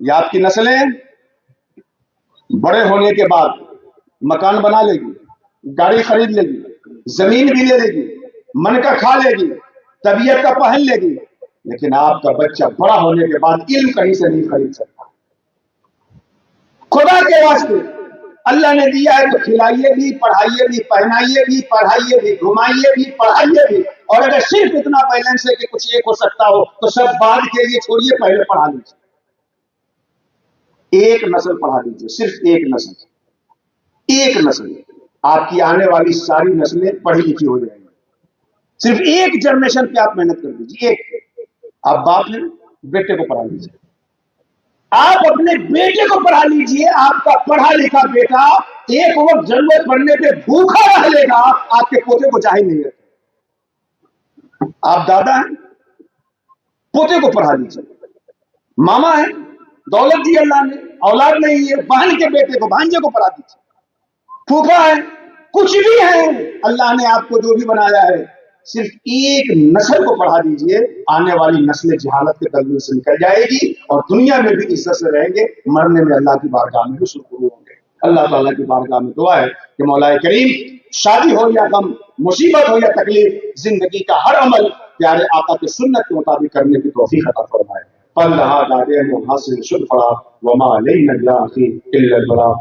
یہ آپ کی نسلیں بڑے ہونے کے بعد مکان بنا لے گی، گاڑی خرید لے گی، زمین بھی لے لے گی، من کا کھا لے گی، طبیعت کا پہن لے گی، لیکن آپ کا بچہ بڑا ہونے کے بعد علم کہیں سے نہیں خرید سکتا۔ خدا کے واسطے اللہ نے دیا ہے تو کھلائیے بھی، پڑھائیے بھی، پہنائیے بھی، پڑھائیے بھی، گھمائیے بھی، پڑھائیے بھی، اور اگر صرف اتنا بیلنس ہے کہ کچھ ایک ہو سکتا ہو تو سب بعد کے لیے چھوڑیے، پہلے پڑھا لیجیے۔ ایک نسل پڑھا دیجیے، صرف ایک نسل، ایک نسل، آپ کی آنے والی ساری نسلیں پڑھی لکھی ہو جائیں گی۔ صرف ایک جنریشن پہ آپ محنت کر دیجیے، ایک۔ آپ باپ ہیں، بیٹے کو پڑھا لیجیے، آپ اپنے بیٹے کو پڑھا لیجیے، آپ کا پڑھا لکھا بیٹا ایک وقت ضرورت پڑنے پہ بھوکا رہ لے گا، آپ کے پوتے کو چاہے نہیں رہے۔ آپ دادا ہیں، پوتے کو پڑھا لیجیے، ماما ہے، دولت دی اللہ نے، اولاد نہیں ہے، بہن کے بیٹے کو، بھانجے کو پڑھا دیجیے، پھوپھا ہے، کچھ بھی ہے، اللہ نے آپ کو جو بھی بنایا ہے، صرف ایک نسل کو پڑھا دیجئے، آنے والی نسل جہالت کے دلدل سے نکل جائے گی اور دنیا میں بھی عزت سے رہیں گے، مرنے میں اللہ کی بارگاہ میں بھی سرخرو ہوں گے۔ اللہ تعالیٰ کی بارگاہ میں دعا ہے کہ مولا کریم شادی ہو یا غم، مصیبت ہو یا تکلیف، زندگی کا ہر عمل پیارے آقا کی سنت کے مطابق کرنے کی توفیق عطا فرمائے۔ پل رہا دادے حاصل شد پڑا وما علینا الا البلاغ۔